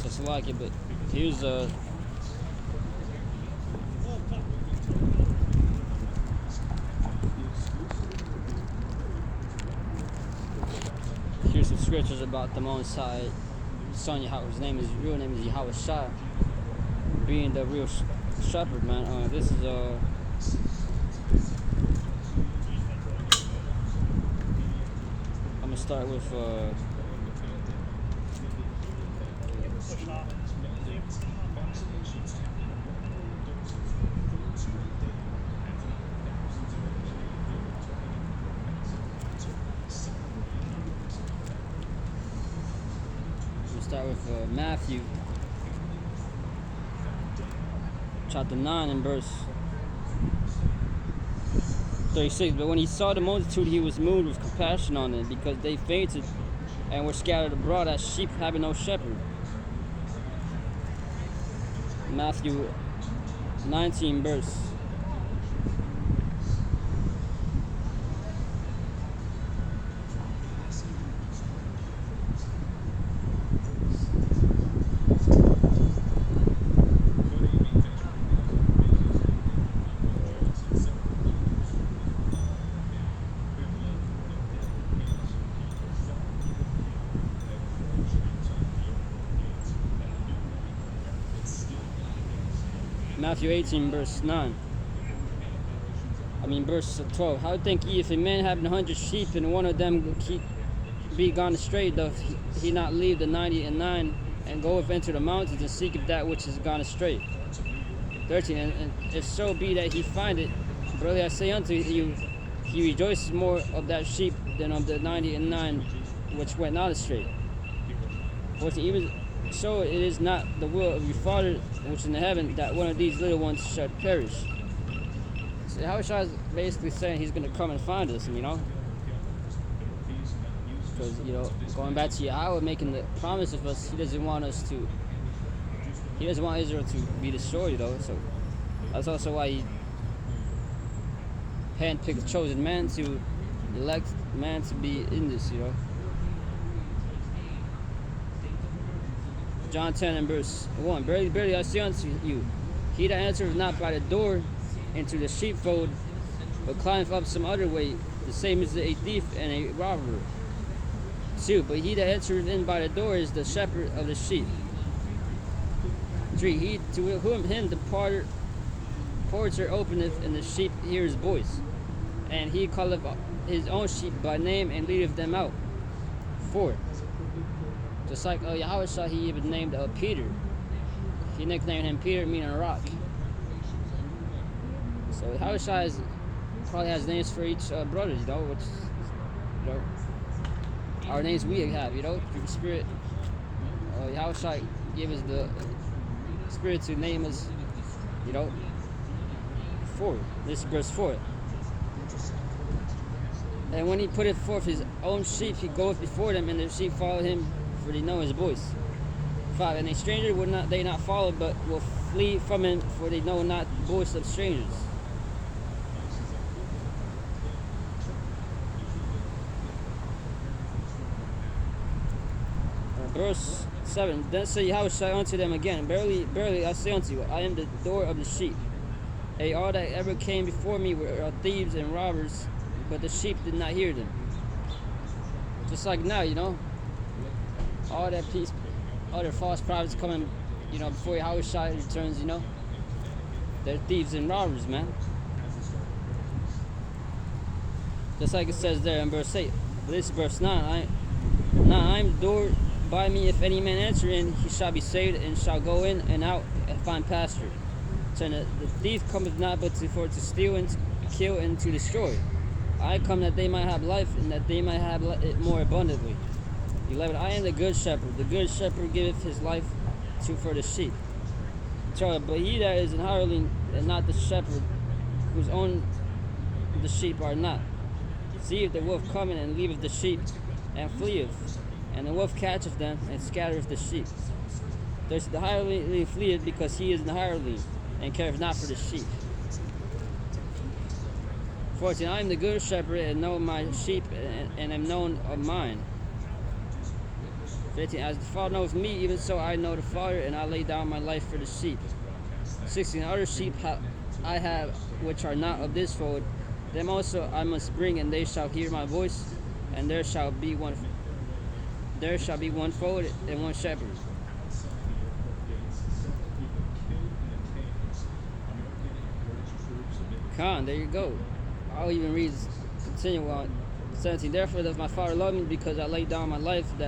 So Slovakia, but here's here's some scriptures about the Most High Son Yahweh. His real name is Yahweh Shai, being the real shepherd, man. This is I'm gonna start with Matthew chapter 9 and verse 36. But when he saw the multitude, he was moved with compassion on them, because they fainted and were scattered abroad as sheep having no shepherd. Matthew 19 verse 18 verse 9. Verse 12. How think ye, if a man have 100 sheep, and one of them be gone astray, doth he not leave the 99 and goeth into the mountains and seeketh that which is gone astray? 13. And if so be that he find it, brother, I say unto you, he rejoices more of that sheep than of the 99 which went not astray. 14. Even so, it is not the will of your Father which is in heaven that one of these little ones should perish. So Yahushua is basically saying he's going to come and find us, because, going back to Yahweh making the promise of us, he doesn't want Israel to be destroyed, so that's also why he handpicked the chosen man to elect man to be in this, John 10 and verse 1. Verily, verily, I say unto you, he that entereth not by the door into the sheepfold, but climbeth up some other way, the same is a thief and a robber. 2. But he that entereth in by the door is the shepherd of the sheep. 3. He to whom him the porter openeth, and the sheep hear his voice, and he calleth his own sheep by name and leadeth them out. 4. Just like Yahushua, he even named Peter. He nicknamed him Peter, meaning rock. So Yahushua probably has names for each brother, which, our names we have, through the Spirit. Yahushua gave us the Spirit to name us, 4. This is verse 4. And when he putteth forth his own sheep, he goeth before them, and the sheep follow him, for they know his voice. 5. And a stranger would not they not follow, but will flee from him, for they know not the voice of strangers. Verse 7. Then said Yahushua unto them again, Verily, verily, I say unto you, I am the door of the sheep. All that ever came before me were thieves and robbers, but the sheep did not hear them. Just like now, all that peace, all their false prophets coming, before Yahushua returns, they're thieves and robbers, man. Just like it says there in verse 8. But this is verse 9. I am the door. By me, if any man enter in, he shall be saved, and shall go in and out and find pasture. So the thief cometh not but for to steal and to kill and to destroy. I come that they might have life, and that they might have it more abundantly. 11. I am the good shepherd. The good shepherd giveth his life for the sheep. 12. But he that is an hireling, and not the shepherd, whose own the sheep are not, seeth the wolf coming, and leaveth the sheep, and fleeth. And the wolf catcheth them, and scattereth the sheep. Thus the hireling fleeth, because he is an hireling, and careth not for the sheep. 14. I am the good shepherd, and know my sheep, and am known of mine. 15. As the Father knows me, even so I know the Father, and I lay down my life for the sheep. 16. Other sheep I have which are not of this fold, them also I must bring, and they shall hear my voice, and there shall be one fold and one shepherd. There you go. I'll even read continue on 17. Therefore does my Father love me, because I lay down my life, that